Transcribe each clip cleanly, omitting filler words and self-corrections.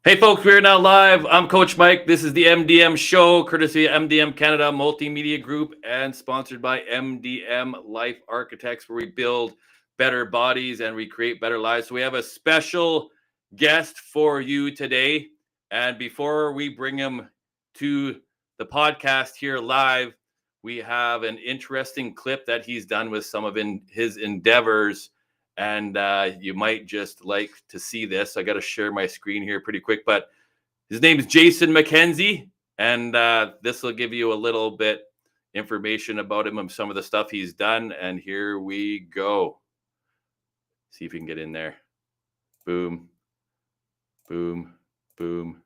Hey folks, we are now live. I'm Coach Mike. This is the MDM Show, courtesy of MDM Canada Multimedia Group and sponsored by MDM Life Architects, where we build better bodies and we create better lives. So we have a special guest for you today. And before we bring him to the podcast here live, we have an interesting clip that he's done with some of his endeavors, and you might just like to see this. I got to share my screen here pretty quick, but his name is Jason McKenzie, and this will give you a little bit information about him and some of the stuff he's done. And here we go. See if we can get in there. Boom, boom, boom.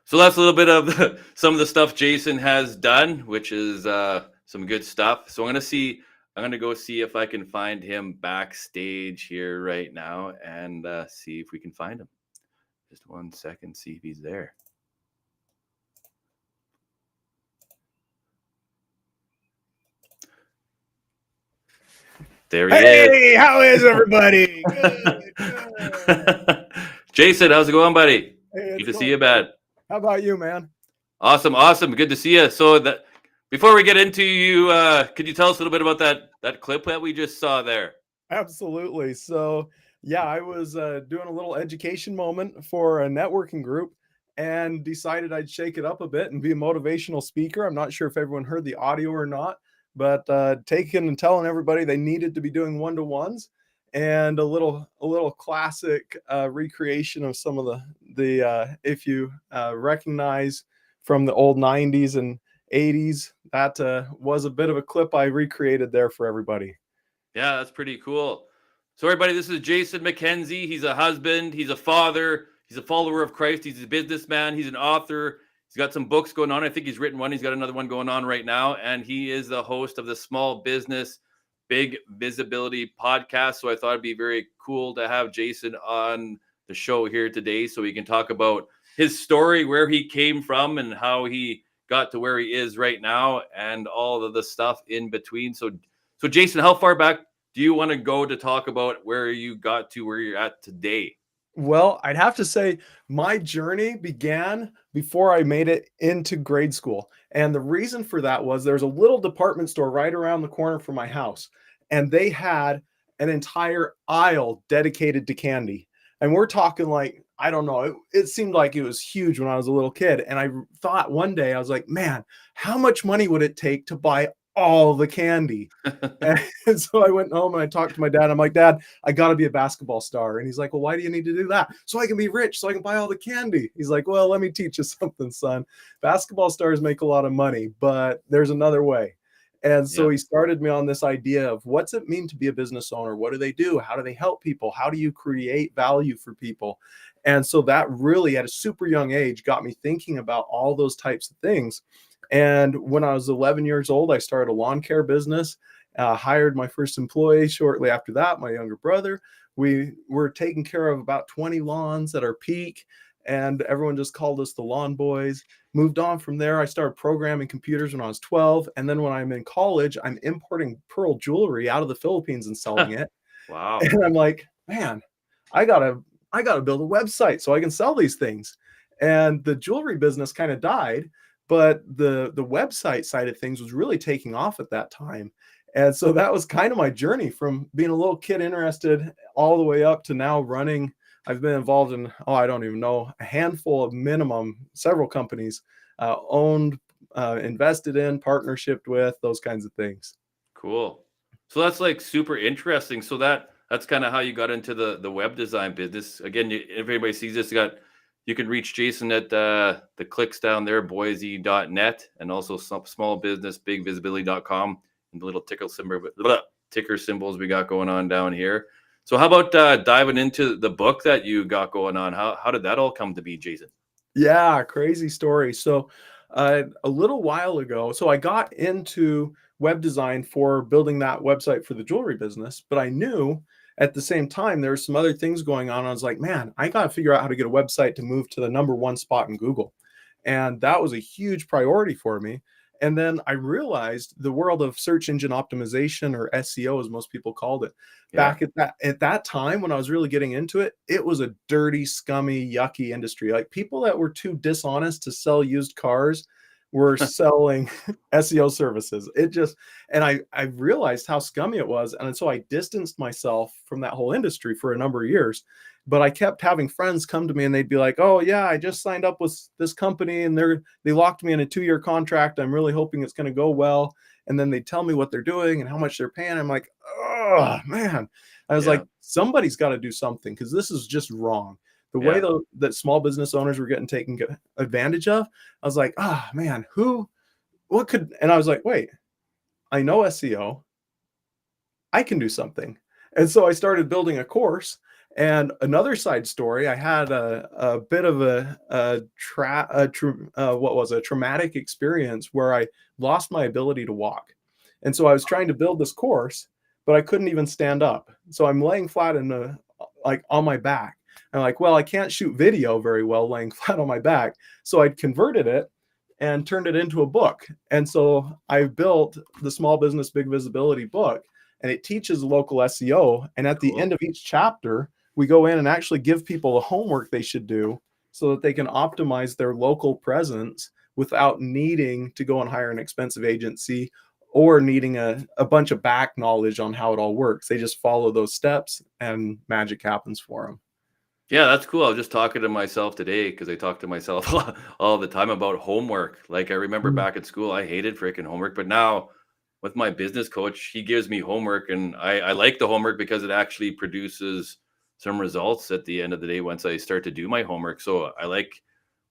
So that's a little bit of some of the stuff Jason has done, which is some good stuff. So I'm going to go see if I can find him backstage here right now and see if we can find him. Just 1 second, see if he's there. There he is. Hey, how is everybody? Good. Jason, how's it going, buddy? Hey, Good to see you, man. How about you, man? Awesome. Good to see you. So before we get into you, could you tell us a little bit about that clip that we just saw there? Absolutely. So, yeah, I was doing a little education moment for a networking group and decided I'd shake it up a bit and be a motivational speaker. I'm not sure if everyone heard the audio or not, but taking and telling everybody they needed to be doing one-to-ones and a little classic recreation of some of the if you recognize from the old 90s and 80s, that was a bit of a clip I recreated there for everybody. Yeah, that's pretty cool. So everybody, this is Jason McKenzie. He's a husband, he's a father, he's a follower of Christ, he's a businessman, he's an author. He's got some books going on. I think he's written one. He's got another one going on right now. And he is the host of the Small Business Big Visibility podcast. So I thought it'd be very cool to have Jason on the show here today so we can talk about his story, where he came from and how he got to where he is right now and all of the stuff in between. So Jason, how far back do you want to go to talk about where you got to where you're at today? Well, I'd have to say my journey began before I made it into grade school. And the reason for that was there's a little department store right around the corner from my house, and they had an entire aisle dedicated to candy. And we're talking like, I don't know, it seemed like it was huge when I was a little kid. And I thought one day, I was like, man, how much money would it take to buy all the candy? And so I went home and I talked to my dad. I'm like, Dad, I got to be a basketball star. And he's like, well, why do you need to do that? So I can be rich, so I can buy all the candy. He's like, well, let me teach you something, son. Basketball stars make a lot of money, but there's another way. And so he started me on this idea of what's it mean to be a business owner? What do they do? How do they help people? How do you create value for people? And so that really at a super young age got me thinking about all those types of things. And when I was 11 years old, I started a lawn care business, hired my first employee shortly after that, my younger brother. We were taking care of about 20 lawns at our peak, and everyone just called us the Lawn Boys. Moved on from there. I started programming computers when I was 12. And then when I'm in college, I'm importing pearl jewelry out of the Philippines and selling it. Wow. And I'm like, man, I gotta build a website so I can sell these things. And the jewelry business kind of died, but the website side of things was really taking off at that time. And so that was kind of my journey from being a little kid interested all the way up to now running. I've been involved in, I don't even know, a handful of minimum, several companies, owned, invested in, partnership with, those kinds of things. Cool. So that's like super interesting. So that's kind of how you got into the web design business. Again, if anybody sees this, you can reach Jason at the clicks down there, boise.net, and also smallbusinessbigvisibility.com, and the little ticker symbols we got going on down here. So how about diving into the book that you got going on? How did that all come to be, Jason? Yeah, crazy story. So, a little while ago, so I got into web design for building that website for the jewelry business, but I knew at the same time there were some other things going on. I was like, man, I got to figure out how to get a website to move to the #1 spot in Google. And that was a huge priority for me. And then I realized the world of search engine optimization, or SEO as most people called it, Yeah. back at that time when I was really getting into it, it was a dirty, scummy, yucky industry. Like, people that were too dishonest to sell used cars were selling SEO services. It just, and I realized how scummy it was, and so I distanced myself from that whole industry for a number of years. But I kept having friends come to me and they'd be like, "Oh yeah, I just signed up with this company and they locked me in a 2-year contract. I'm really hoping it's going to go well." And then they tell me what they're doing and how much they're paying. I'm like, "Oh man." I was Yeah. like, somebody's got to do something, because this is just wrong. The way Yeah. that small business owners were getting taken advantage of, I was like, "Ah man, what could," and I was like, "Wait, I know SEO. I can do something." And so I started building a course. And another side story, I had a bit of a traumatic experience where I lost my ability to walk. And so I was trying to build this course, but I couldn't even stand up. So I'm laying flat like on my back. I'm like, well, I can't shoot video very well laying flat on my back. So I'd converted it and turned it into a book. And so I built the Small Business Big Visibility book, and it teaches local SEO. And at the Cool. end of each chapter, we go in and actually give people the homework they should do so that they can optimize their local presence without needing to go and hire an expensive agency or needing a bunch of back knowledge on how it all works. They just follow those steps and magic happens for them. Yeah, that's cool. I was just talking to myself today because I talk to myself all the time about homework. Like, I remember Mm. back at school, I hated freaking homework, but now with my business coach, he gives me homework, and I like the homework because it actually produces some results at the end of the day once I start to do my homework. So I like,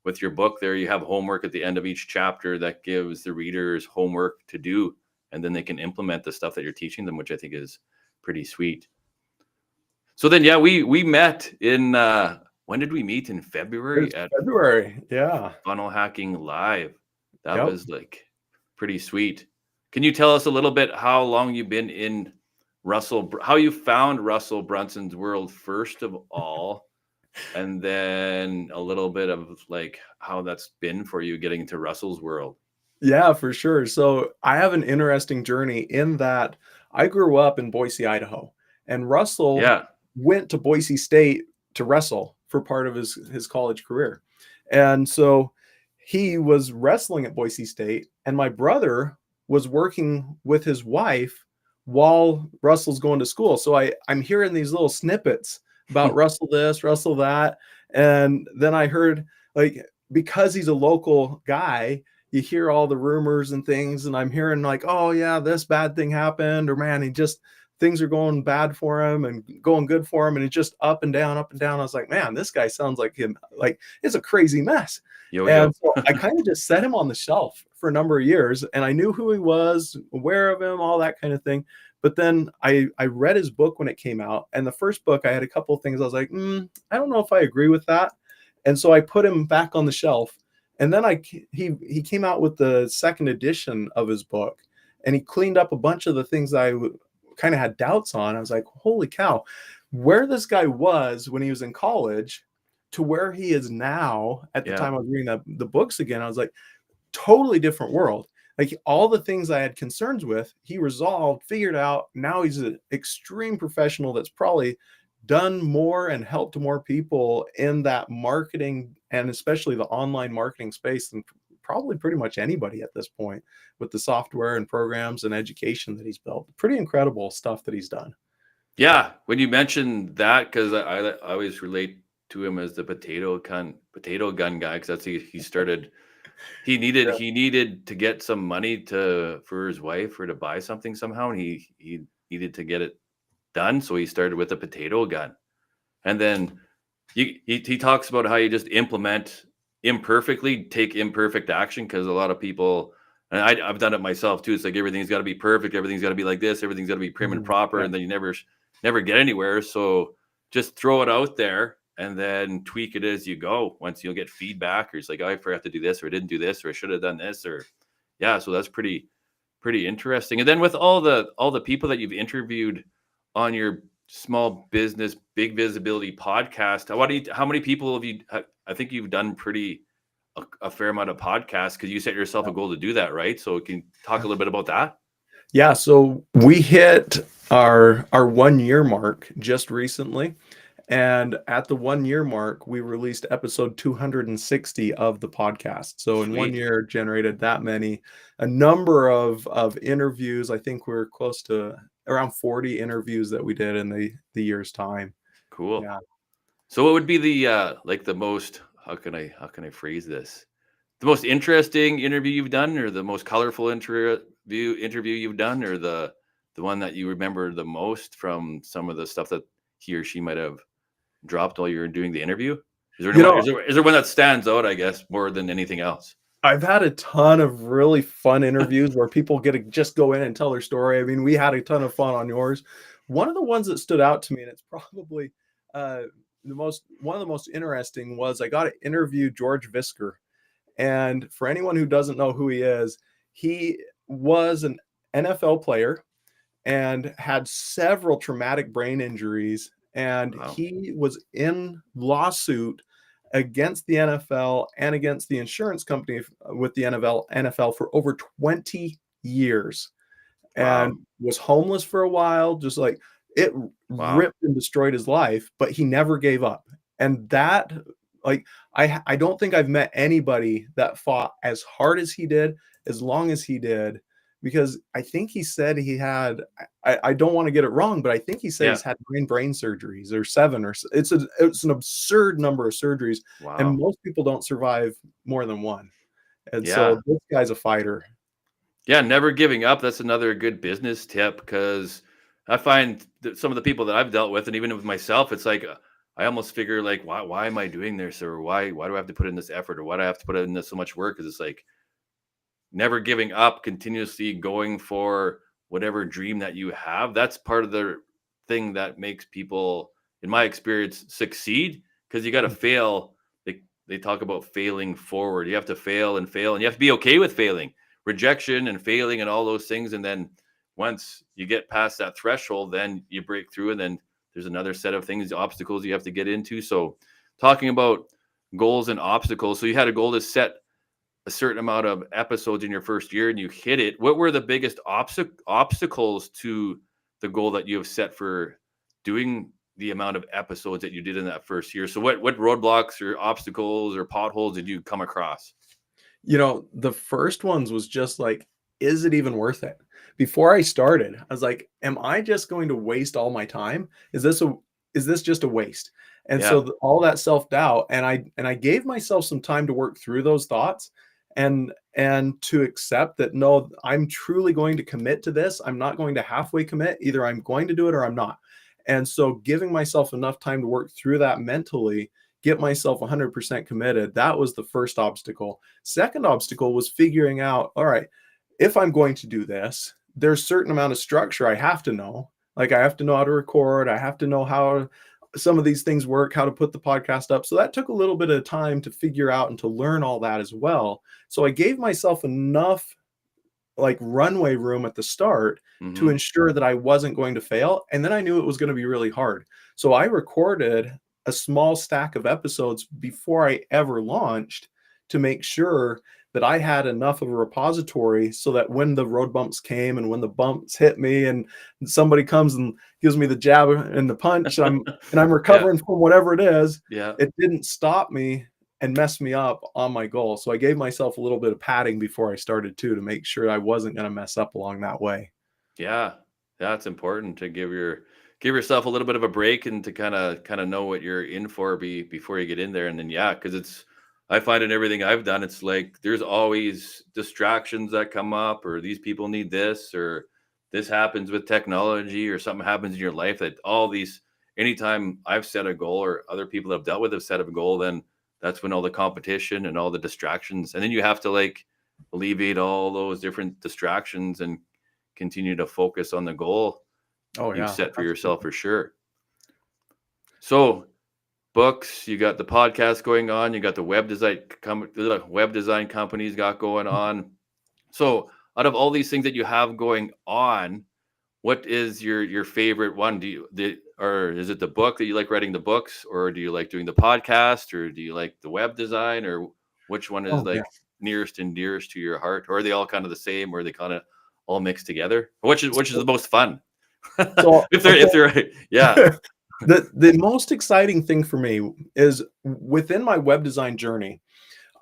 with your book there, you have homework at the end of each chapter that gives the readers homework to do, and then they can implement the stuff that you're teaching them, which I think is pretty sweet. So then, yeah, we met in when did we meet? In February It's at February. Yeah. Funnel Hacking Live. That Yep. was like pretty sweet. Can you tell us a little bit how long you've been in how you found Russell Brunson's world first of all, and then a little bit of like how that's been for you getting into Russell's world? Yeah, for sure. So I have an interesting journey in that I grew up in Boise, Idaho, and Russell Yeah. went to Boise State to wrestle for part of his college career. And so he was wrestling at Boise State, and my brother was working with his wife while Russell's going to school. So I'm hearing these little snippets about Russell this, Russell that, and then I heard, like, because he's a local guy, you hear all the rumors and things, and I'm hearing like, oh yeah, this bad thing happened, or man, things are going bad for him and going good for him, and it's just up and down, up and down. I was like, man, this guy sounds like him, like it's a crazy mess. Yo yo. And so I kind of just set him on the shelf for a number of years, and I knew who he was, aware of him, all that kind of thing. But then I read his book when it came out, and the first book I had a couple of things I was like, I don't know if I agree with that, and so I put him back on the shelf. And then he came out with the second edition of his book, and he cleaned up a bunch of the things I kind of had doubts on. I was like, holy cow, where this guy was when he was in college to where he is now at the Yeah. time I was reading the books again, I was like, totally different world. Like, all the things I had concerns with, he resolved, figured out. Now he's an extreme professional that's probably done more and helped more people in that marketing, and especially the online marketing space, than probably pretty much anybody at this point, with the software and programs and education that he's built. Pretty incredible stuff that he's done. Yeah, when you mentioned that, because I always relate to him as the potato gun guy, because that's he started. He needed to get some money to for his wife or to buy something somehow, and he needed to get it done, so he started with a potato gun, and then he talks about how you just implement imperfectly, take imperfect action, because a lot of people, and I've done it myself too. It's like everything's got to be perfect, everything's got to be like this, everything's got to be prim and proper, Yeah. and then you never never get anywhere. So just throw it out there and then tweak it as you go. Once you'll get feedback, or it's like, oh, I forgot to do this, or I didn't do this, or I should have done this, or yeah. So that's pretty interesting. And then with all the people that you've interviewed on your small business big visibility podcast, how many people have you? I think you've done a fair amount of podcasts because you set yourself a goal to do that, right? So can you talk a little bit about that? Yeah, so we hit our 1 year mark just recently. And at the 1 year mark, we released episode 260 of the podcast. So in Sweet. 1 year, generated that many, a number of interviews. I think we're close to around 40 interviews that we did in the year's time. Cool. Yeah. So what would be the like the most, how can I phrase this? The most interesting interview you've done, or the most colorful interview you've done, or the one that you remember the most from some of the stuff that he or she might have dropped while you were doing the interview? Is there You anyone, know, is there one that stands out, I guess, more than anything else? I've had a ton of really fun interviews where people get to just go in and tell their story. I mean, we had a ton of fun on yours. One of the ones that stood out to me, and it's probably uh, one of the most interesting, was I got to interview George Visker. And for anyone who doesn't know who he was an NFL player and had several traumatic brain injuries. And Wow. he was in lawsuit against the NFL and against the insurance company with the NFL for over 20 years, Wow. and was homeless for a while, just like it Wow. ripped and destroyed his life, but he never gave up. And that, like, I don't think I've met anybody that fought as hard as he did, as long as he did, because I think he said he had, I don't want to get it wrong, but I think he said Yeah. he's had brain surgeries, or seven, or it's an absurd number of surgeries, and Wow. most people don't survive more than one. And Yeah. so this guy's a fighter. Yeah, never giving up. That's another good business tip, because I find that some of the people that I've dealt with, and even with myself, it's like I almost figure like, why am I doing this, or why do I have to put in this effort, or why do I have to put in this so much work? Because it's like never giving up, continuously going for whatever dream that you have. That's part of the thing that makes people, in my experience, succeed, because you got to fail. They talk about failing forward. You have to fail and fail, and you have to be okay with failing, rejection and failing, and all those things. And then once you get past that threshold, then you break through, and then there's another set of things, obstacles you have to get into. So, talking about goals and obstacles. So, you had a goal to set a certain amount of episodes in your first year and you hit it. What were the biggest obstacles to the goal that you have set for doing the amount of episodes that you did in that first year? So what roadblocks or obstacles or potholes did you come across? The first ones was just like, is it even worth it? Before I started, I was like, am I just going to waste all my time? Is this just a waste? And Yeah. so all that self-doubt, and I gave myself some time to work through those thoughts, and to accept that, no, I'm truly going to commit to this. I'm not going to halfway commit. Either I'm going to do it or I'm not. And so giving myself enough time to work through that mentally, get myself 100% committed, that was the first obstacle. Second obstacle was figuring out, all right, if I'm going to do this, there's a certain amount of structure I have to know. Like, I have to know how to record, I have to know how some of these things work, how to put the podcast up. So that took a little bit of time to figure out and to learn all that as well. So I gave myself enough like runway room at the start to Mm-hmm. ensure that I wasn't going to fail. And then I knew it was going to be really hard. So I recorded a small stack of episodes before I ever launched to make sure that I had enough of a repository so that when the road bumps came and when the bumps hit me and somebody comes and gives me the jab and the punch, I'm Yeah. recovering from whatever it is, Yeah. it didn't stop me and mess me up on my goal. So I gave myself a little bit of padding before I started too, to make sure I wasn't going to mess up along that way. Yeah, that's important to give yourself a little bit of a break and to kind of know what you're in for before you get in there. And then yeah, because it's, I find in everything I've done, it's like there's always distractions that come up, or these people need this, or this happens with technology, or something happens in your life, that all these, anytime I've set a goal or other people have dealt with have set a goal, then that's when all the competition and all the distractions, and then you have to like alleviate all those different distractions and continue to focus on the goal. Oh you've yeah, set for yourself absolutely. for sure. So books, you got the podcast going on, you got the web design companies got going on. So out of all these things that you have going on, what is your favorite one? Or is it the book that you like writing the books, or do you like doing the podcast, or do you like the web design, or which one is Oh yeah. like nearest and dearest to your heart, or are they all kind of the same, or are they kind of all mixed together? Which is So, the most fun? so if I'll they're yeah. tell the most exciting thing for me is within my web design journey,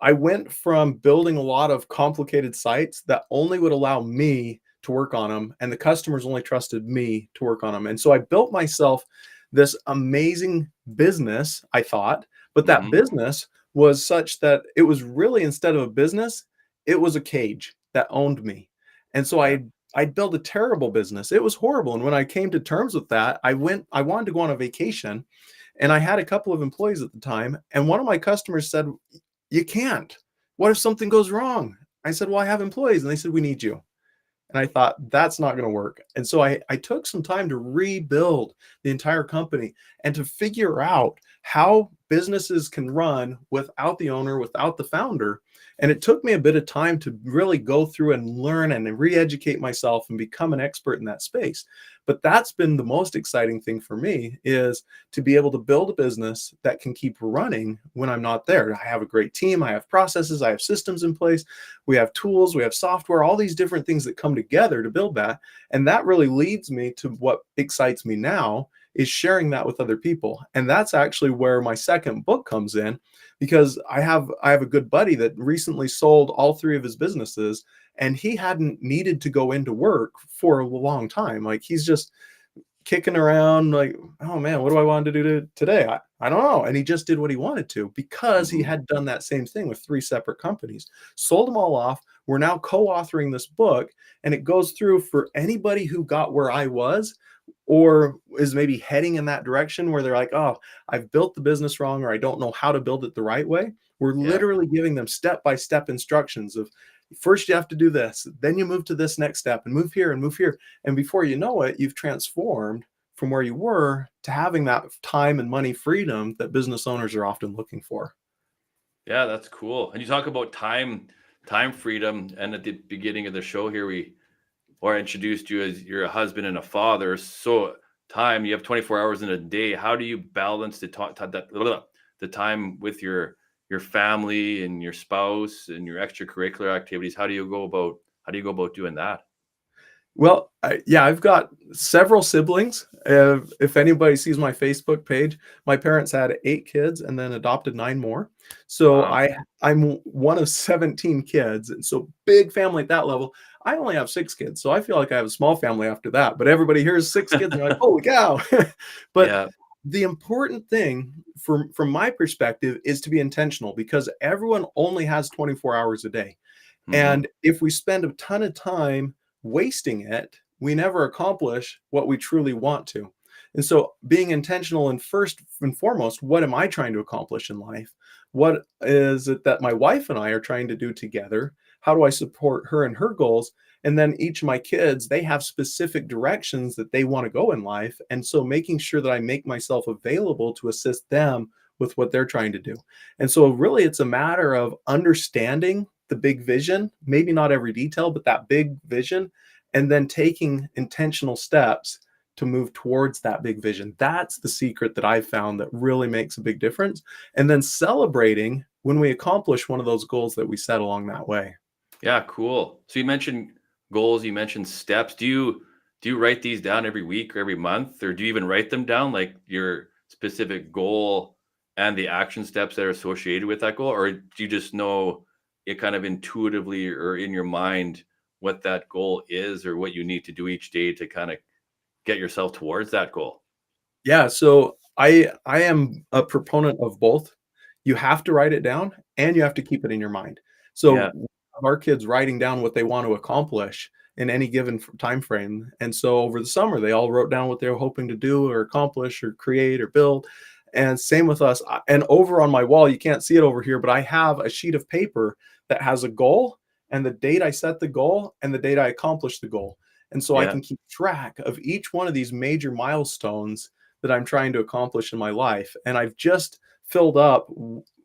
I went from building a lot of complicated sites that only would allow me to work on them, and the customers only trusted me to work on them. And so I built myself this amazing business, I thought, but that Hmm. business was such that it was really, instead of a business, it was a cage that owned me. And so Yeah. I built a terrible business. It was horrible. And when I came to terms with that, I wanted to go on a vacation, and I had a couple of employees at the time, and one of my customers said, "You can't. What if something goes wrong?" I said, "Well, I have employees." And they said, "We need you." And I thought, that's not going to work. And so I took some time to rebuild the entire company and to figure out how businesses can run without the owner, without the founder. And it took me a bit of time to really go through and learn and re-educate myself and become an expert in that space. But that's been the most exciting thing for me, is to be able to build a business that can keep running when I'm not there. I have a great team, I have processes, I have systems in place, we have tools, we have software, all these different things that come together to build that. And that really leads me to what excites me now, is sharing that with other people. And that's actually where my second book comes in, because I have a good buddy that recently sold all three of his businesses, and he hadn't needed to go into work for a long time. Like, he's just kicking around like, oh man, what do I want to do today? I don't know. And he just did what he wanted to, because he Hmm. had done that same thing with three separate companies, sold them all off. We're now co-authoring this book, and it goes through for anybody who got where I was, or is maybe heading in that direction where they're like, oh, I've built the business wrong, or I don't know how to build it the right way. We're Yeah. literally giving them step-by-step instructions of, first you have to do this, then you move to this next step, and move here and move here. And before you know it, you've transformed from where you were to having that time and money freedom that business owners are often looking for. Yeah, that's cool. And you talk about time freedom, and at the beginning of the show here, I introduced you as you're a husband and a father. So time, you have 24 hours in a day. How do you balance the time with your family and your spouse and your extracurricular activities? How do you go about doing that? Well, yeah, I've got several siblings. If anybody sees my Facebook page, my parents had 8 kids and then adopted 9 more. So Wow. I'm one of 17 kids, and so big family at that level. I only have 6 kids, so I feel like I have a small family after that. But everybody hears 6 kids and they're like, "Holy cow!" But Yeah. the important thing from my perspective is to be intentional, because everyone only has 24 hours a day. Hmm. And if we spend a ton of time wasting it, we never accomplish what we truly want to. And so being intentional, and first and foremost, what am I trying to accomplish in life? What is it that my wife and I are trying to do together? How do I support her and her goals? And then each of my kids, they have specific directions that they want to go in life. And so making sure that I make myself available to assist them with what they're trying to do. And so really it's a matter of understanding the big vision, maybe not every detail, but that big vision, and then taking intentional steps to move towards that big vision. That's the secret that I've found that really makes a big difference. And then celebrating when we accomplish one of those goals that we set along that way. Yeah, cool. So you mentioned goals, you mentioned steps. Do you write these down every week or every month, or do you even write them down, like your specific goal and the action steps that are associated with that goal, or do you just know it kind of intuitively or in your mind what that goal is, or what you need to do each day to kind of get yourself towards that goal? Yeah, so I am a proponent of both. You have to write it down, and you have to keep it in your mind. Yeah. So we have our kids writing down what they want to accomplish in any given time frame. And so over the summer, they all wrote down what they were hoping to do or accomplish or create or build. And same with us. And over on my wall, you can't see it over here, but I have a sheet of paper that has a goal and the date I set the goal and the date I accomplished the goal. And so I Yeah. can keep track of each one of these major milestones that I'm trying to accomplish in my life. And I've just filled up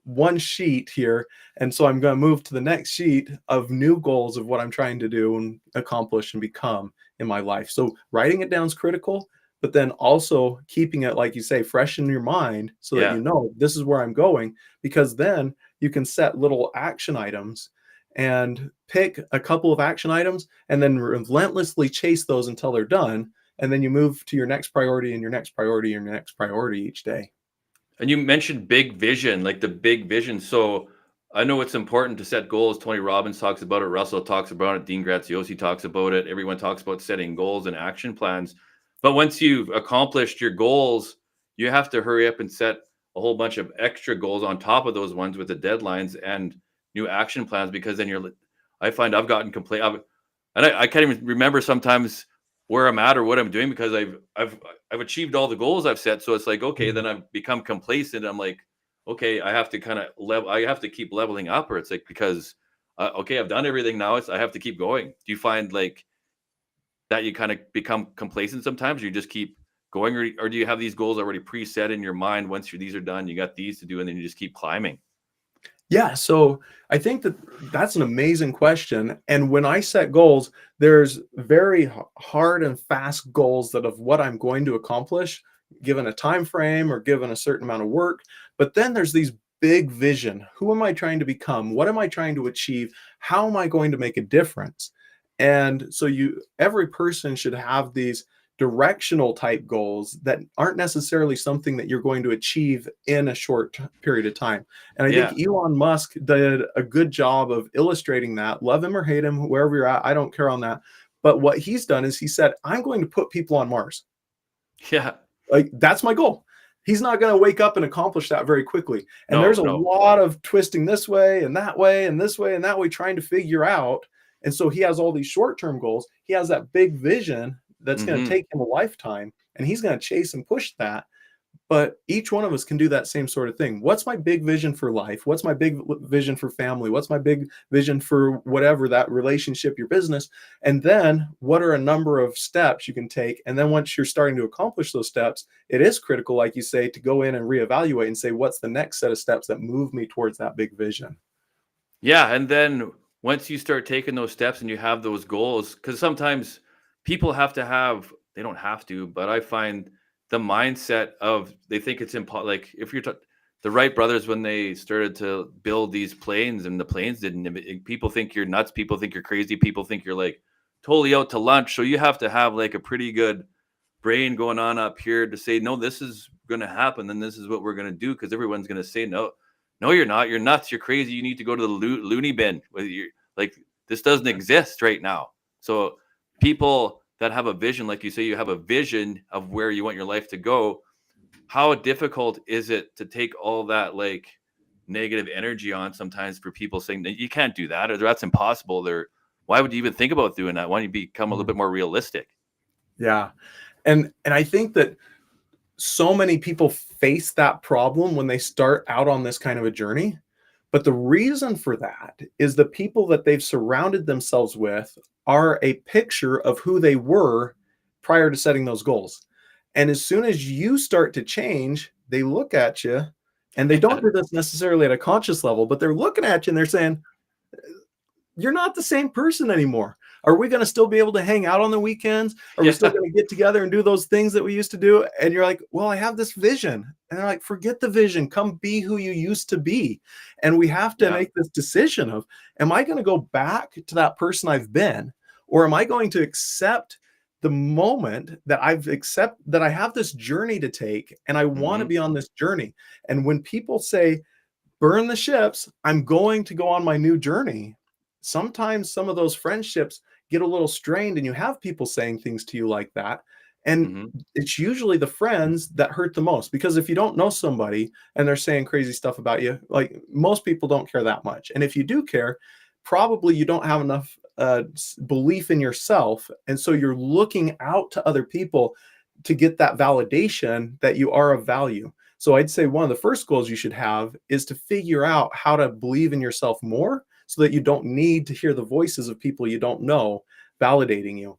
one sheet here. And so I'm going to move to the next sheet of new goals of what I'm trying to do and accomplish and become in my life. So writing it down is critical, but then also keeping it, like you say, fresh in your mind so that Yeah. you know this is where I'm going, because then you can set little action items and pick a couple of action items and then relentlessly chase those until they're done. And then you move to your next priority and your next priority and your next priority each day. And you mentioned big vision, like the big vision. So I know it's important to set goals. Tony Robbins talks about it. Russell talks about it. Dean Graziosi talks about it. Everyone talks about setting goals and action plans. But once you've accomplished your goals, you have to hurry up and set a whole bunch of extra goals on top of those ones with the deadlines and new action plans, because then I find I've gotten and I can't even remember sometimes where I'm at or what I'm doing, because I've achieved all the goals I've set. So it's like, okay, then I've become complacent. I'm like, okay, I have to kind of I have to keep leveling up, or it's like, because okay, I've done everything now. I have to keep going. Do you find like that you kind of become complacent sometimes? Or you just keep going, or do you have these goals already preset in your mind? Once these are done, you got these to do, and then you just keep climbing. Yeah, so I think that that's an amazing question. And when I set goals, there's very hard and fast goals that of what I'm going to accomplish, given a time frame or given a certain amount of work. But then there's these big vision. Who am I trying to become? What am I trying to achieve? How am I going to make a difference? And so every person should have these directional type goals that aren't necessarily something that you're going to achieve in a short period of time. And I think Yeah. Elon Musk did a good job of illustrating that. Love him or hate him, wherever you're at, I don't care on that. But what he's done is he said, I'm going to put people on Mars. Yeah. Like, that's my goal. He's not going to wake up and accomplish that very quickly. And No, there's a no. lot of twisting this way and that way and this way and that way, trying to figure out. And so he has all these short-term goals. He has that big vision that's going to Hmm. take him a lifetime, and he's going to chase and push that. But each one of us can do that same sort of thing. What's my big vision for life? What's my big vision for family? What's my big vision for whatever, that relationship, your business? And then what are a number of steps you can take? And then once you're starting to accomplish those steps, it is critical, like you say, to go in and reevaluate and say, what's the next set of steps that move me towards that big vision? Yeah, and then once you start taking those steps and you have those goals, because sometimes people have to have, they don't have to, but I find the mindset of they think it's impossible. Like if you're the Wright brothers, when they started to build these planes and the planes didn't, people think you're nuts. People think you're crazy. People think you're like totally out to lunch. So you have to have like a pretty good brain going on up here to say, no, this is going to happen. Then this is what we're going to do. Cause everyone's going to say, no, no, you're not. You're nuts. You're crazy. You need to go to the loony bin. With you, like this doesn't exist right now. So people that have a vision, like you say, you have a vision of where you want your life to go. How difficult is it to take all that like negative energy on sometimes for people saying that you can't do that, or that's impossible? There, why would you even think about doing that? Why don't you become a little bit more realistic? Yeah. And I think that so many people face that problem when they start out on this kind of a journey. But the reason for that is the people that they've surrounded themselves with are a picture of who they were prior to setting those goals. And as soon as you start to change, they look at you, and they don't do this necessarily at a conscious level, but they're looking at you and they're saying, you're not the same person anymore. Are we going to still be able to hang out on the weekends? Are we still Yeah, going to get together and do those things that we used to do? And you're like, well, I have this vision. And they're like, forget the vision. Come be who you used to be. And we have to yeah. make this decision of, am I going to go back to that person I've been? Or am I going to accept the moment that that I have this journey to take, and I want to Hmm. be on this journey? And when people say, burn the ships, I'm going to go on my new journey, sometimes some of those friendships get a little strained, and you have people saying things to you like that. And Hmm. it's usually the friends that hurt the most, because if you don't know somebody and they're saying crazy stuff about you, like, most people don't care that much. And if you do care, probably you don't have enough belief in yourself. And so you're looking out to other people to get that validation that you are of value. So I'd say one of the first goals you should have is to figure out how to believe in yourself more, so that you don't need to hear the voices of people you don't know validating you.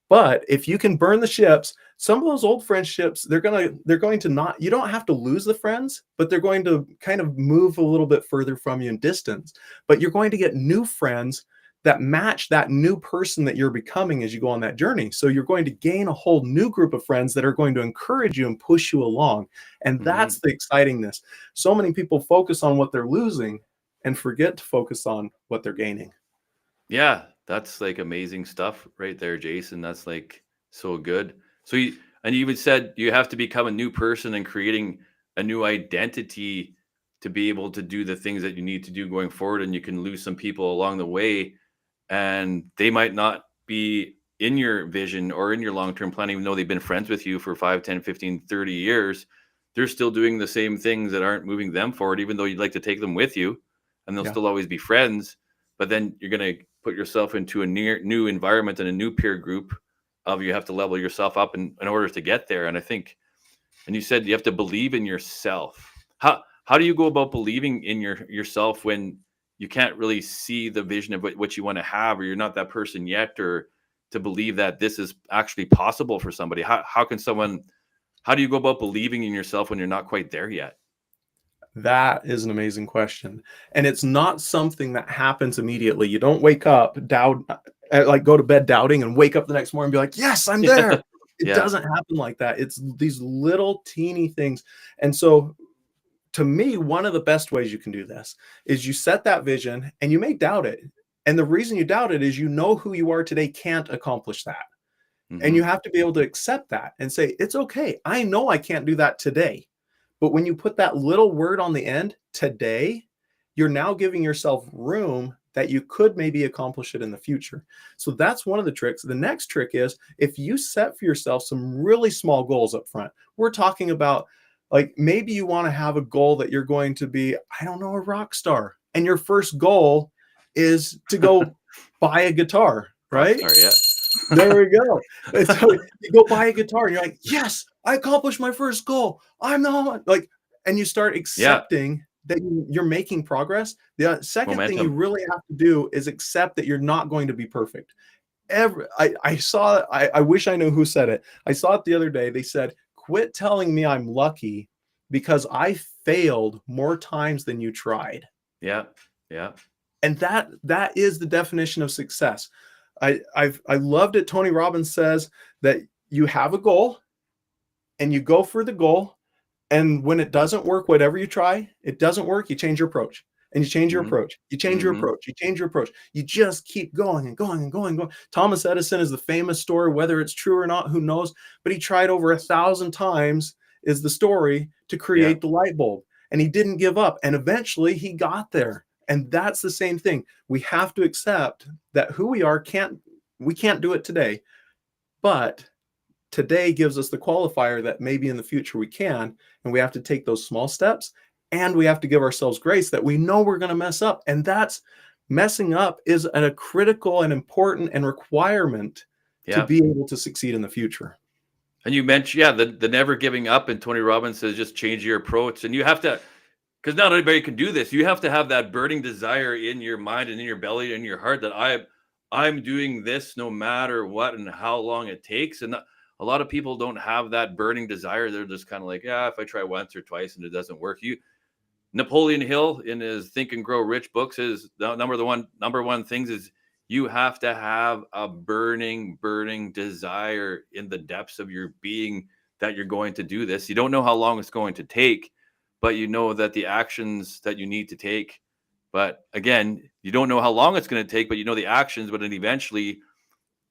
But if you can burn the ships, some of those old friendships, they're going to not, you don't have to lose the friends, but they're going to kind of move a little bit further from you in distance. But you're going to get new friends that match that new person that you're becoming as you go on that journey. So you're going to gain a whole new group of friends that are going to encourage you and push you along. And Mhm. that's the excitingness. So many people focus on what they're losing and forget to focus on what they're gaining. Yeah, that's like amazing stuff right there, Jason. That's like so good. So you even said you have to become a new person and creating a new identity to be able to do the things that you need to do going forward. And you can lose some people along the way, and they might not be in your vision or in your long-term plan, even though they've been friends with you for 5, 10, 15, 30 years. They're still doing the same things that aren't moving them forward, even though you'd like to take them with you, and they'll Yeah. still always be friends. But then you're going to put yourself into a new environment and a new peer group of, you have to level yourself up in order to get there. And I think, and you said you have to believe in yourself. How do you go about believing in yourself when you can't really see the vision of what you want to have, or you're not that person yet, or to believe that this is actually possible for somebody? How do you go about believing in yourself when you're not quite there yet? That is an amazing question. And it's not something that happens immediately. You don't wake up, doubt, like go to bed doubting and wake up the next morning and be like, yes, I'm there. It Yeah. doesn't happen like that. It's these little teeny things. And so, to me, one of the best ways you can do this is you set that vision and you may doubt it. And the reason you doubt it is you know who you are today can't accomplish that. And you Hmm. have to be able to accept that and say, it's okay. I know I can't do that today. But when you put that little word on the end, today, you're now giving yourself room that you could maybe accomplish it in the future. So that's one of the tricks. The next trick is if you set for yourself some really small goals up front. We're talking about, like, maybe you want to have a goal that you're going to be, I don't know, a rock star. And your first goal is to go buy a guitar, right? Rockstar, There yeah. we go. And so you go buy a guitar and you're like, yes, I accomplished my first goal. I'm not like, and you start Yeah, accepting that you're making progress. The second thing you momentum. really have to do is accept that you're not going to be perfect. I saw, I wish I knew who said it. I saw it the other day. They said, quit telling me I'm lucky because I failed more times than you tried. Yeah, yeah. And that is the definition of success. I loved it. Tony Robbins says that you have a goal and you go for the goal, and when it doesn't work, whatever you try, it doesn't work, you change your approach. And you change your Hmm. approach. You change your Hmm. approach. You change your approach. You just keep going and going and going and going. Thomas Edison is the famous story, whether it's true or not, who knows? But he tried over 1,000 times, is the story, to Yeah. create the light bulb. And he didn't give up. And eventually he got there. And that's the same thing. We have to accept that who we are we can't do it today, but today gives us the qualifier that maybe in the future we can. And we have to take those small steps, and we have to give ourselves grace that we know we're going to mess up. And that's, messing up is a critical and important and requirement to Yeah. be able to succeed in the future. And you mentioned, yeah, the never giving up, and Tony Robbins says just change your approach. And you have to, because not everybody can do this. You have to have that burning desire in your mind and in your belly and in your heart that I'm doing this no matter what and how long it takes. And a lot of people don't have that burning desire. They're just kind of like, yeah, if I try once or twice and it doesn't work. Napoleon Hill in his Think and Grow Rich books, is the number one things is you have to have a burning desire in the depths of your being that you're going to do this. You don't know how long it's going to take, but you know that the actions that you need to take. But again, you don't know how long it's going to take, but you know the actions. But then eventually,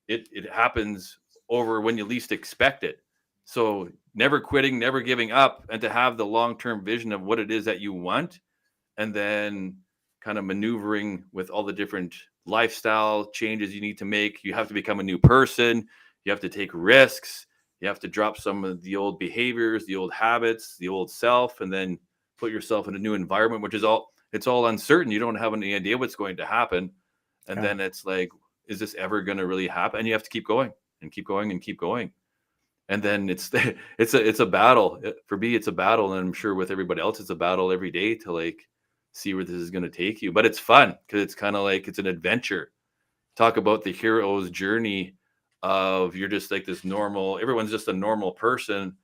it happens over when you least expect it. So never quitting, never giving up, and to have the long-term vision of what it is that you want, and then kind of maneuvering with all the different lifestyle changes you need to make. You have to become a new person. You have to take risks. You have to drop some of the old behaviors, the old habits, the old self, and then put yourself in a new environment, which is it's all uncertain. You don't have any idea what's going to happen. And Yeah. then it's like, is this ever going to really happen? And you have to keep going and keep going and keep going. And then it's a battle. For me, it's a battle, and I'm sure with everybody else, it's a battle every day to like see where this is going to take you. But it's fun because it's kind of like it's an adventure. Talk about the hero's journey of you're just like this normal, everyone's just a normal person.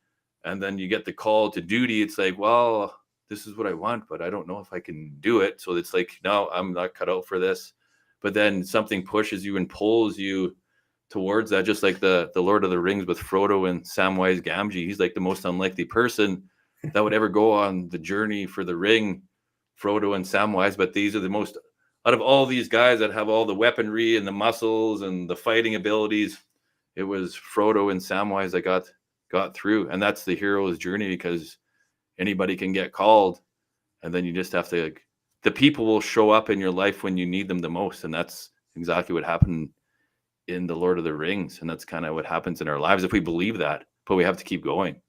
And then you get the call to duty. It's like, well, this is what I want, but I don't know if I can do it. So it's like, no, I'm not cut out for this. But then something pushes you and pulls you towards that, just like the Lord of the Rings with Frodo and Samwise Gamgee. He's like the most unlikely person that would ever go on the journey for the ring, Frodo and Samwise. But these are the most, out of all these guys that have all the weaponry and the muscles and the fighting abilities, it was Frodo and Samwise that got through. And that's the hero's journey, because anybody can get called, and then you just have to, like, the people will show up in your life when you need them the most. And that's exactly what happened in the Lord of the Rings. And that's kind of what happens in our lives if we believe that, but we have to keep going.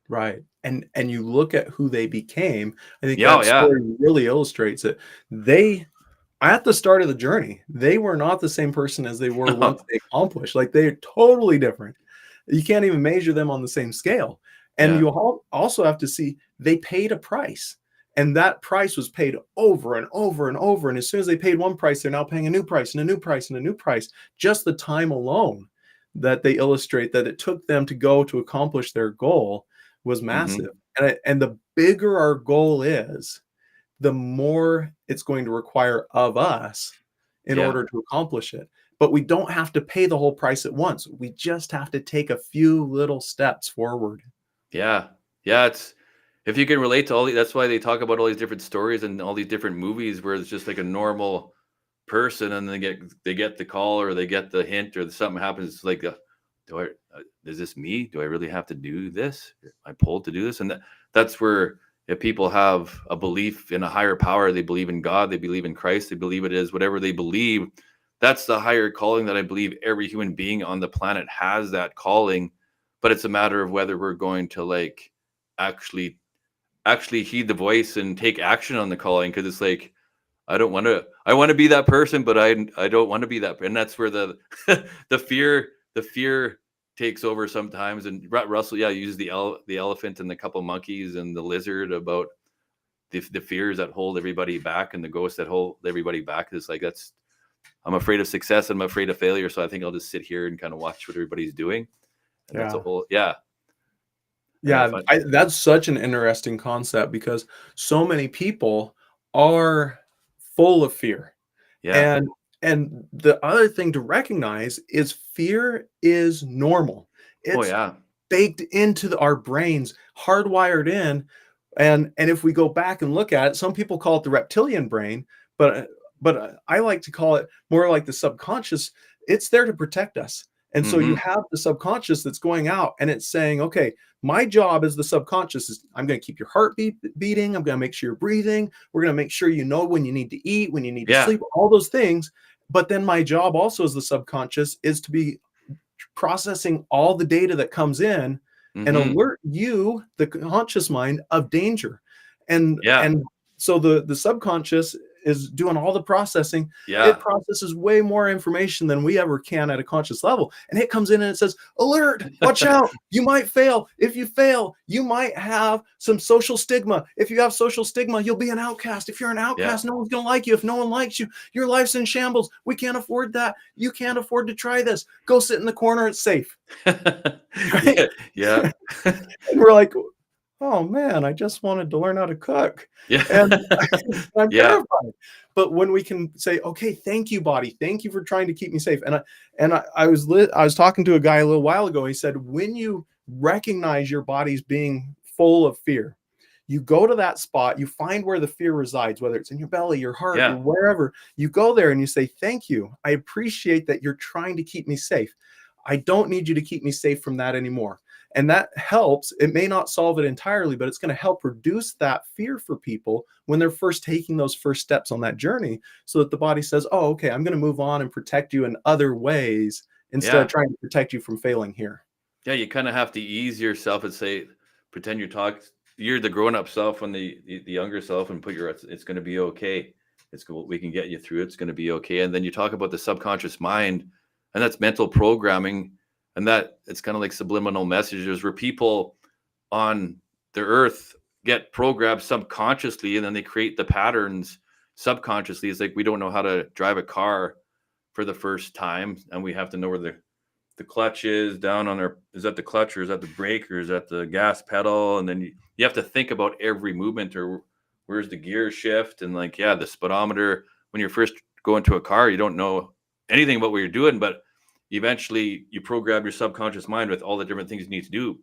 Right. And you look at who they became. I think Yeah, that story really illustrates it. They, at the start of the journey, they were not the same person as they were once they accomplished. Like, they're totally different. You can't even measure them on the same scale. And Yeah. you also have to see they paid a price. And that price was paid over and over and over. And as soon as they paid one price, they're now paying a new price and a new price and a new price. Just the time alone that they illustrate that it took them to go to accomplish their goal was massive. And the bigger our goal is, the more it's going to require of us in order to accomplish it. But we don't have to pay the whole price at once. We just have to take a few little steps forward. Yeah. Yeah. It's, if you can relate to all that's why they talk about all these different stories and all these different movies where it's just like a normal person, and they get the call or they get the hint or something happens. It's like, is this me? Do I really have to do this? Am I pulled to do this? And that's where, if people have a belief in a higher power, they believe in God, they believe in Christ, they believe it is whatever they believe. That's the higher calling that I believe every human being on the planet has, that calling. But it's a matter of whether we're going to, like, actually heed the voice and take action on the calling. Because it's like, I want to be that person, but I don't want to be that. And that's where the the fear takes over sometimes. And Russell, uses the elephant and the couple monkeys and the lizard about the fears that hold everybody back and the ghosts that hold everybody back. It's like, I'm afraid of success and I'm afraid of failure. So I think I'll just sit here and kind of watch what everybody's doing. And that's a whole, that's such an interesting concept, because so many people are full of fear. Yeah. And the other thing to recognize is fear is normal. It's baked into our brains, hardwired in. And if we go back and look at it, some people call it the reptilian brain, but I like to call it more like the subconscious. It's there to protect us. And so you have the subconscious that's going out and it's saying, okay, my job as the subconscious is, I'm going to keep your heart beating. I'm going to make sure you're breathing. We're going to make sure you know when you need to eat, when you need to sleep, all those things. But then my job also as the subconscious is to be processing all the data that comes in and alert you, the conscious mind, of danger. And so the subconscious is doing all the processing. It processes way more information than we ever can at a conscious level. And it comes in and it says, alert, watch out, you might fail. If you fail, you might have some social stigma. If you have social stigma, you'll be an outcast. If you're an outcast, no one's going to like you. If no one likes you, your life's in shambles. We can't afford that. You can't afford to try this. Go sit in the corner. It's safe. And we're like, oh man, I just wanted to learn how to cook. And I'm terrified. But when we can say, okay, thank you, body. Thank you for trying to keep me safe. And I was talking to a guy a little while ago. He said, when you recognize your body's being full of fear, you go to that spot, you find where the fear resides, whether it's in your belly, your heart, or wherever. You go there and you say, thank you. I appreciate that you're trying to keep me safe. I don't need you to keep me safe from that anymore. And that helps. It may not solve it entirely, but it's going to help reduce that fear for people when they're first taking those first steps on that journey, so that the body says, oh, okay, I'm going to move on and protect you in other ways instead of trying to protect you from failing here. Yeah, you kind of have to ease yourself and say, pretend you're the grown-up self and the younger self, and it's going to be okay. We can get you through. It's going to be okay. And then you talk about the subconscious mind, and that's mental programming. And that it's kind of like subliminal messages where people on the earth get programmed subconsciously, and then they create the patterns subconsciously. It's like, we don't know how to drive a car for the first time, and we have to know where the clutch is down on our, is that the clutch or is that the brake or is that the gas pedal? And then you have to think about every movement, or where's the gear shift, and like, yeah, the speedometer. When you're first going to a car, you don't know anything about what you're doing, but eventually you program your subconscious mind with all the different things you need to do,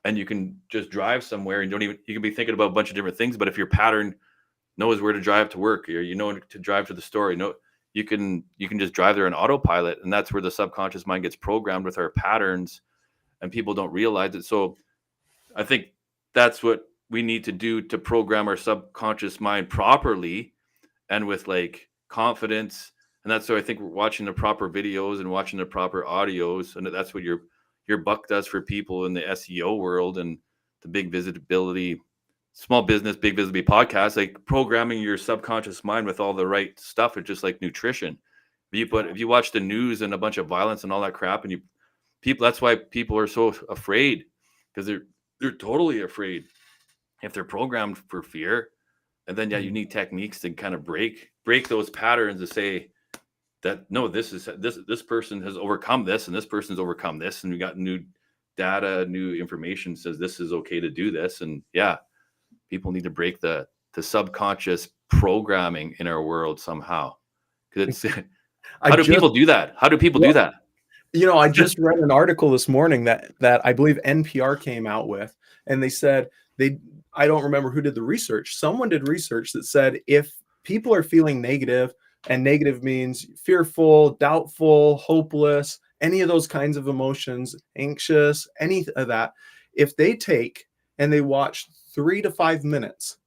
and you can just drive somewhere and you can be thinking about a bunch of different things, but if your pattern knows where to drive to work, or to drive to the store, you can just drive there on autopilot, and that's where the subconscious mind gets programmed with our patterns, and people don't realize it. So I think that's what we need to do to program our subconscious mind properly and with like confidence. And that's what I think we're watching the proper videos and watching the proper audios, and that's what your buck does for people in the SEO world and the big visibility, small business, big visibility podcast, like programming your subconscious mind with all the right stuff. It's just like nutrition. If you watch the news and a bunch of violence and all that crap, and that's why people are so afraid, because they're totally afraid if they're programmed for fear. And then, you need techniques to kind of break those patterns to say that, no, this person has overcome this and this person's overcome this. And we got new data, new information says this is okay to do this. And people need to break the subconscious programming in our world somehow. Because it's how do people do that? How do people do that? I just read an article this morning that I believe NPR came out with, and they said I don't remember who did the research. Someone did research that said if people are feeling negative, and negative means fearful, doubtful, hopeless, any of those kinds of emotions, anxious, any of that, if they take and they watch 3 to 5 minutes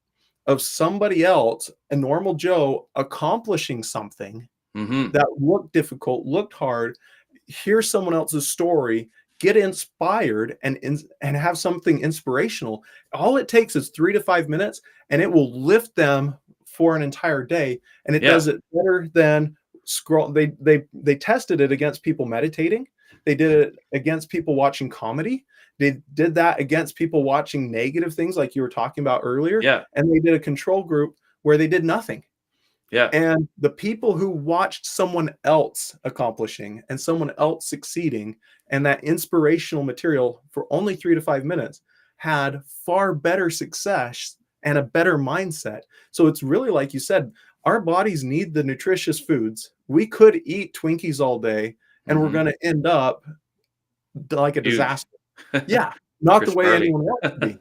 of somebody else, a normal Joe, accomplishing something that looked difficult, looked hard, hear someone else's story, get inspired and have something inspirational. All it takes is 3 to 5 minutes, and it will lift them for an entire day. And it does it better than scroll. They tested it against people meditating. They did it against people watching comedy. They did that against people watching negative things like you were talking about earlier. Yeah. And they did a control group where they did nothing. Yeah. And the people who watched someone else accomplishing and someone else succeeding and that inspirational material for only 3 to 5 minutes had far better success and a better mindset. So it's really like you said, our bodies need the nutritious foods. We could eat Twinkies all day and we're going to end up like a disaster. Not the way anyone wants to be.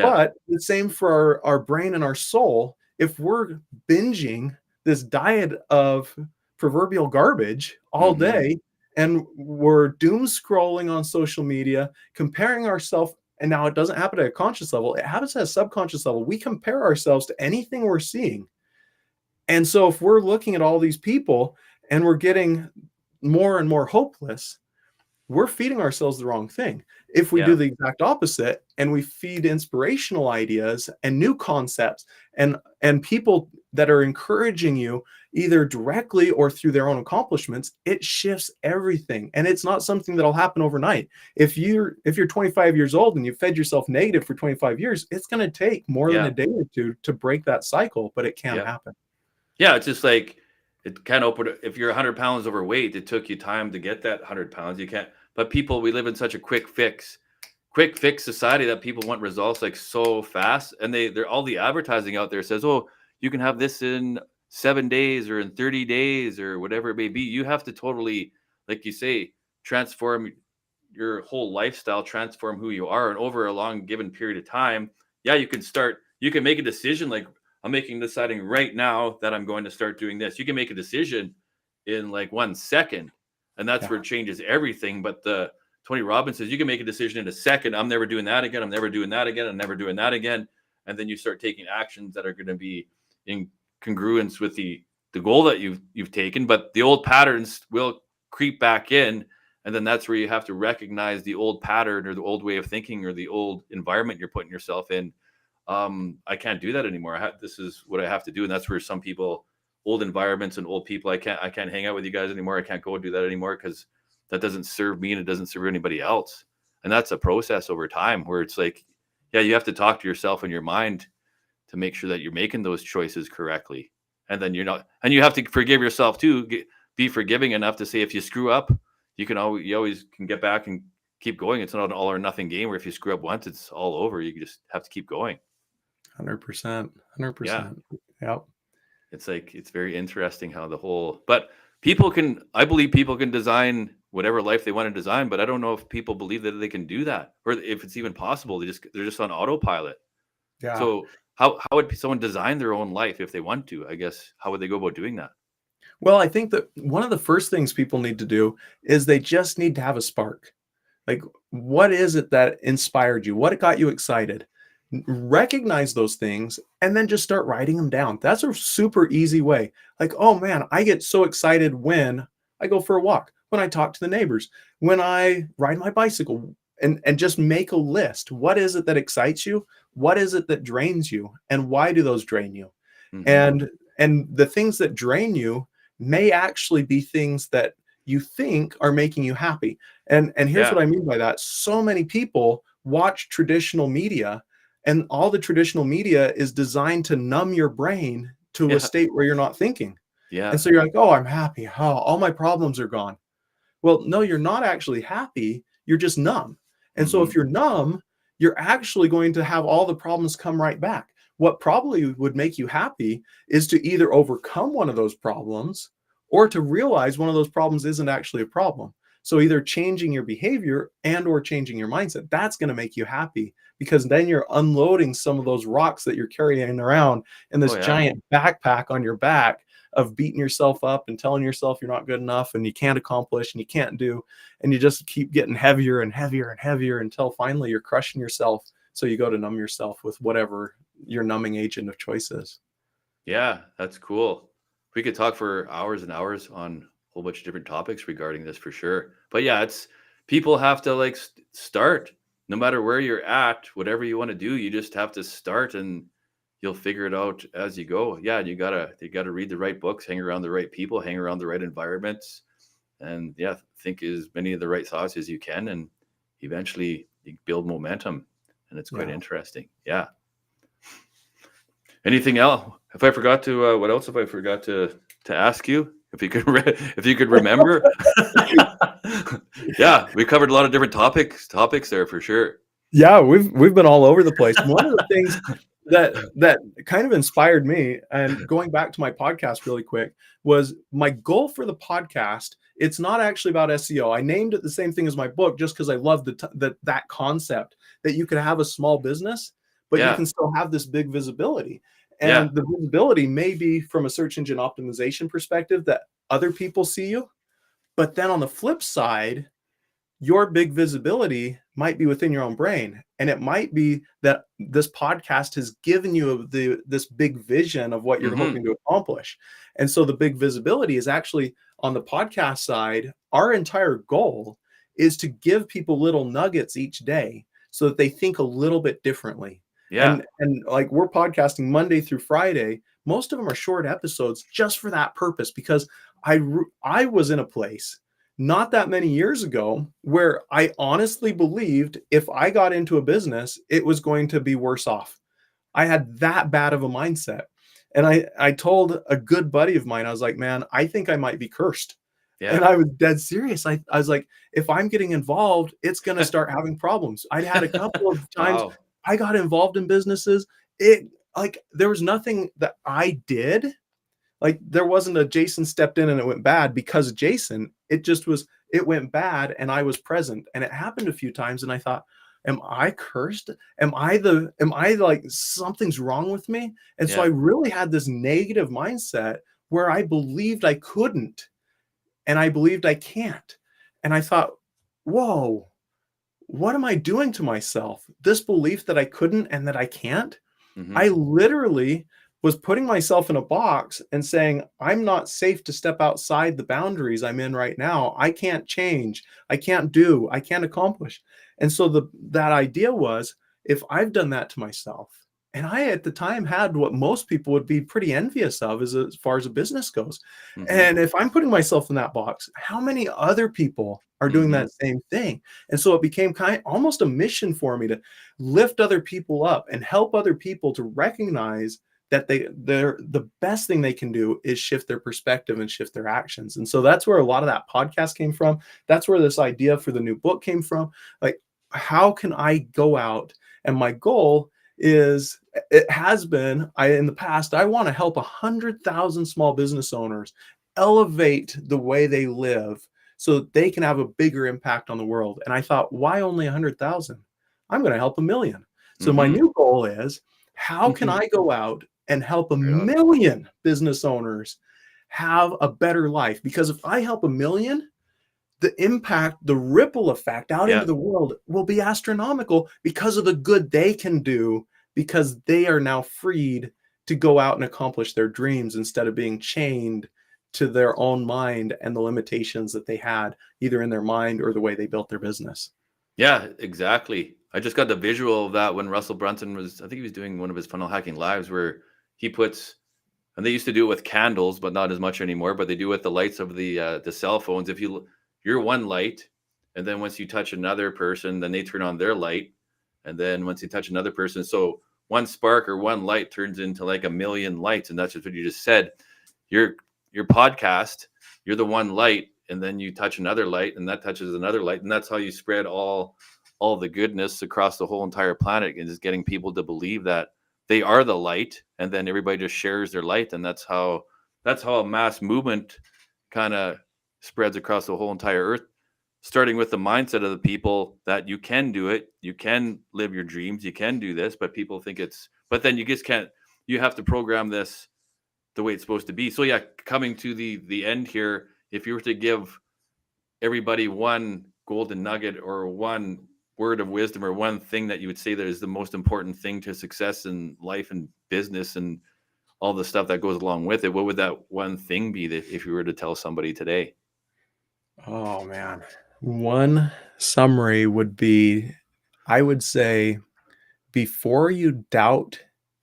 But the same for our brain and our soul. If we're binging this diet of proverbial garbage all day, and we're doom scrolling on social media, comparing ourselves, and now it doesn't happen at a conscious level, it happens at a subconscious level. We compare ourselves to anything we're seeing. And so if we're looking at all these people and we're getting more and more hopeless, we're feeding ourselves the wrong thing. If we do the exact opposite and we feed inspirational ideas and new concepts and people that are encouraging you either directly or through their own accomplishments, it shifts everything. And it's not something that'll happen overnight. If you're 25 years old and you fed yourself negative for 25 years, it's going to take more than a day or two to break that cycle, but it can happen. Yeah, it's just like, it kind of opened. If you're 100 pounds overweight, it took you time to get that 100 pounds. You can't. But we live in such a quick fix society that people want results like so fast. And they're all the advertising out there says, oh, you can have this in 7 days or in 30 days or whatever it may be. You have to totally, like you say, transform your whole lifestyle, transform who you are. And over a long given period of time, you can make a decision like, I'm deciding right now that I'm going to start doing this. You can make a decision in like 1 second. And that's where it changes everything. But Tony Robbins says you can make a decision in a second. I'm never doing that again. I'm never doing that again. I'm never doing that again. And then you start taking actions that are going to be in congruence with the goal that you've taken. But the old patterns will creep back in. And then that's where you have to recognize the old pattern or the old way of thinking or the old environment you're putting yourself in. I can't do that anymore. This is what I have to do. And that's where some people, old environments and old people, I can't hang out with you guys anymore. I can't go and do that anymore because that doesn't serve me and it doesn't serve anybody else. And that's a process over time where it's like, you have to talk to yourself in your mind to make sure that you're making those choices correctly. And then you're not, and you have to forgive yourself too. Be forgiving enough to say, if you screw up, you always can get back and keep going. It's not an all or nothing game where if you screw up once, it's all over. You just have to keep going. 100%. Yeah. 100%. Yep. It's like, it's very interesting how but I believe people can design whatever life they want to design, but I don't know if people believe that they can do that, or if it's even possible. They're just on autopilot. Yeah. So how would someone design their own life if they want to? I guess, how would they go about doing that? Well, I think that one of the first things people need to do is they just need to have a spark. Like, what is it that inspired you? What got you excited? Recognize those things and then just start writing them down. That's a super easy way. Like, oh man, I get so excited when I go for a walk, when I talk to the neighbors, when I ride my bicycle, and just make a list. What is it that excites you? What is it that drains you? And why do those drain you? Mm-hmm. And the things that drain you may actually be things that you think are making you happy. And here's what Yeah. I mean by that. So many people watch traditional media, and all the traditional media is designed to numb your brain to a Yeah. state where you're not thinking. And Yeah. so you're like, oh, I'm happy. Oh, all my problems are gone. Well, no, you're not actually happy. You're just numb. And so Mm-hmm. if you're numb, you're actually going to have all the problems come right back. What probably would make you happy is to either overcome one of those problems or to realize one of those problems isn't actually a problem. So either changing your behavior and or changing your mindset, that's going to make you happy, because then you're unloading some of those rocks that you're carrying around in Oh this yeah. giant backpack on your back of beating yourself up and telling yourself you're not good enough and you can't accomplish and you can't do. And you just keep getting heavier and heavier and heavier until finally you're crushing yourself. So you go to numb yourself with whatever your numbing agent of choice is. Yeah, that's cool. We could talk for hours and hours on a whole bunch of different topics regarding this for sure. But yeah, it's people have to like start no matter where you're at, whatever you want to do, you just have to start and you'll figure it out as you go. Yeah, you gotta read the right books, hang around the right people, hang around the right environments, and yeah, think as many of the right thoughts as you can, and eventually you build momentum, and it's quite Yeah. interesting. Yeah. Anything else? If I forgot to, what else have I forgot to ask you? If you could, if you could remember. Yeah, we covered a lot of different topics there for sure. Yeah, we've been all over the place. One of the things that kind of inspired me, and going back to my podcast really quick, was my goal for the podcast. It's not actually about SEO. I named it the same thing as my book just because I love that concept that you could have a small business, but you Yeah, can still have this big visibility. yeah, And the visibility may be from a search engine optimization perspective that other people see you. But then on the flip side, your big visibility might be within your own brain, and it might be that this podcast has given you this big vision of what you're mm-hmm. hoping to accomplish. And so the big visibility is actually on the podcast side. Our entire goal is to give people little nuggets each day so that they think a little bit differently. Yeah, And like, we're podcasting Monday through Friday. Most of them are short episodes just for that purpose, because I was in a place not that many years ago where I honestly believed if I got into a business, it was going to be worse off. I had that bad of a mindset. And I told a good buddy of mine, I was like, man, I think I might be cursed. And yeah. I was dead serious. I was like, if I'm getting involved, it's going to start having problems. I'd had a couple of times Wow. I got involved in businesses. It, like, there was nothing that I did. Like, there wasn't a Jason stepped in and it went bad because of Jason. It just was, it went bad and I was present. And it happened a few times. And I thought, am I cursed? Am I like, something's wrong with me? And so I Yeah. really had this negative mindset where I believed I couldn't and I believed I can't. And I thought, whoa, what am I doing to myself? This belief that I couldn't and that I can't. Mm-hmm. I literally was putting myself in a box and saying, I'm not safe to step outside the boundaries I'm in right now. I can't change. I can't do. I can't accomplish. And so that idea was, if I've done that to myself, and I at the time had what most people would be pretty envious of as far as a business goes. Mm-hmm. And if I'm putting myself in that box, how many other people are doing Mm-hmm. that same thing? And so it became almost a mission for me to lift other people up and help other people to recognize that they're the best thing they can do is shift their perspective and shift their actions. And so that's where a lot of that podcast came from. That's where this idea for the new book came from. Like, how can I go out? And my goal is, it has been, in the past, I want to help 100,000 small business owners elevate the way they live so that they can have a bigger impact on the world. And I thought, why only 100,000? I'm going to help 1,000,000. So my new goal is, how can I go out and help 1,000,000 business owners have a better life? Because if I help 1,000,000, the impact, the ripple effect out into the world will be astronomical because of the good they can do, because they are now freed to go out and accomplish their dreams instead of being chained to their own mind and the limitations that they had either in their mind or the way they built their business. Yeah, exactly. I just got the visual of that when Russell Brunson was, I think he was doing one of his funnel hacking lives where he puts, and they used to do it with candles, but not as much anymore, but they do it with the lights of the cell phones. If you're one light, and then once you touch another person, then they turn on their light. And then once you touch another person, so one spark or one light turns into like 1,000,000 lights. And that's just what you just said. Your podcast, you're the one light, and then you touch another light, and that touches another light. And that's how you spread all the goodness across the whole entire planet, and just getting people to believe that they are the light, and then everybody just shares their light. And that's how a mass movement kind of spreads across the whole entire earth, starting with the mindset of the people that you can do it, you can live your dreams, you can do this, but people think but then you just can't, you have to program this the way it's supposed to be. So yeah, coming to the end here, if you were to give everybody one golden nugget or one word of wisdom or one thing that you would say that is the most important thing to success in life and business and all the stuff that goes along with it, what would that one thing be that if you were to tell somebody today? Oh man. One summary would be, I would say, before you doubt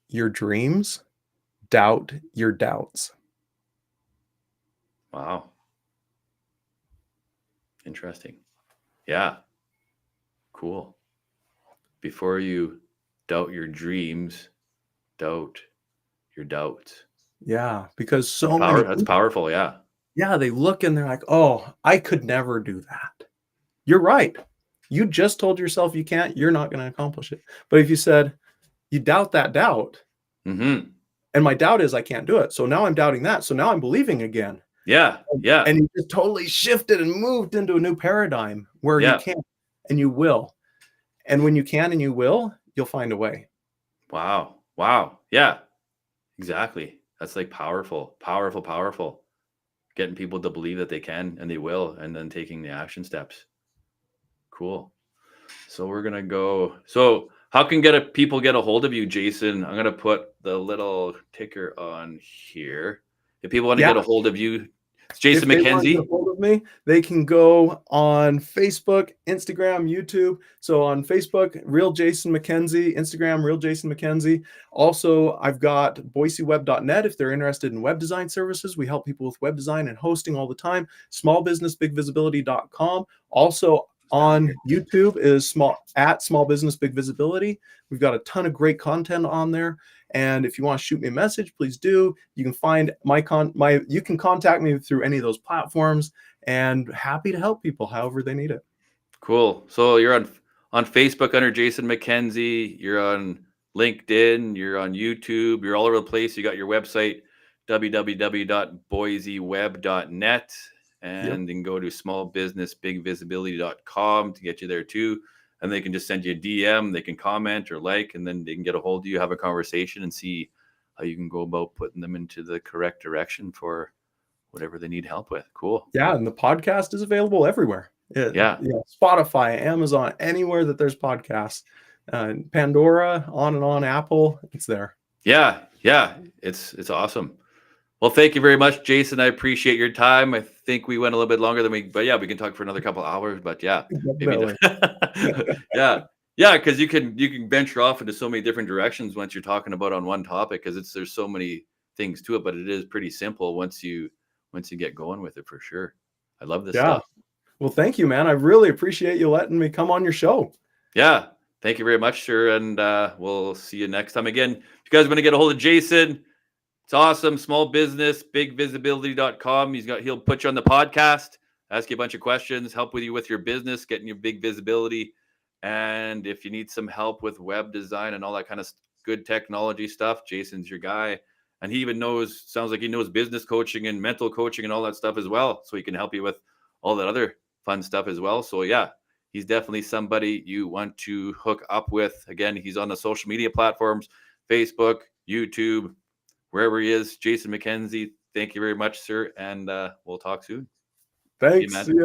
your dreams, doubt your doubts. Wow. Interesting. Yeah. Cool. Before you doubt your dreams, doubt your doubts. Yeah, because so many That's powerful. Yeah. Yeah, they look and they're like, oh, I could never do that. You're right. You just told yourself you can't, you're not going to accomplish it. But if you said, you doubt that doubt, Mm-hmm. and my doubt is I can't do it. So now I'm doubting that. So now I'm believing again. Yeah. Yeah. And you just totally shifted and moved into a new paradigm where you can and you will. And when you can and you will, you'll find a way. Wow. Wow. Yeah, exactly. That's like powerful, powerful, powerful. Getting people to believe that they can and they will, and then taking the action steps. Cool. So we're going to go. So how can people get a hold of you, Jason? I'm going to put the little ticker on here. If people want to get a hold of you, it's Jason McKenzie. If they want to get a hold of me, they can go on Facebook, Instagram, YouTube. So on Facebook, Real Jason McKenzie, Instagram, Real Jason McKenzie. Also, I've got boiseweb.net if they're interested in web design services. We help people with web design and hosting all the time. Smallbusinessbigvisibility.com. Also, on YouTube is Small Business Big Visibility. We've got a ton of great content on there. And if you want to shoot me a message, please do. You can find you can contact me through any of those platforms, and happy to help people however they need it. Cool. So you're on Facebook under Jason McKenzie. You're on LinkedIn. You're on YouTube. You're all over the place. You got your website, www.boiseweb.net. And you can go to smallbusinessbigvisibility.com to get you there too. And they can just send you a DM. They can comment or like, and then they can get a hold of you, have a conversation, and see how you can go about putting them into the correct direction for whatever they need help with. Cool. Yeah, and the podcast is available everywhere. Spotify, Amazon, anywhere that there's podcasts. Pandora, on, Apple, it's there. Yeah, it's awesome. Well, thank you very much, Jason. I appreciate your time. I think we went a little bit longer than we can talk for another couple hours, but maybe. Because you can venture off into so many different directions once you're talking about on one topic, because there's so many things to it, but it is pretty simple once you get going with it, for sure. I love this stuff. Well, thank you, man. I really appreciate you letting me come on your show. Yeah, Thank you very much, sir. And we'll see you next time. Again, if you guys want to get a hold of Jason, it's awesome. Small business, bigvisibility.com. He'll put you on the podcast, ask you a bunch of questions, help with you with your business, getting your big visibility. And if you need some help with web design and all that kind of good technology stuff, Jason's your guy. And he even sounds like he knows business coaching and mental coaching and all that stuff as well. So he can help you with all that other fun stuff as well. So yeah, he's definitely somebody you want to hook up with. Again, he's on the social media platforms, Facebook, YouTube, wherever he is. Jason McKenzie, thank you very much, sir. And we'll talk soon. Thanks. See you, man.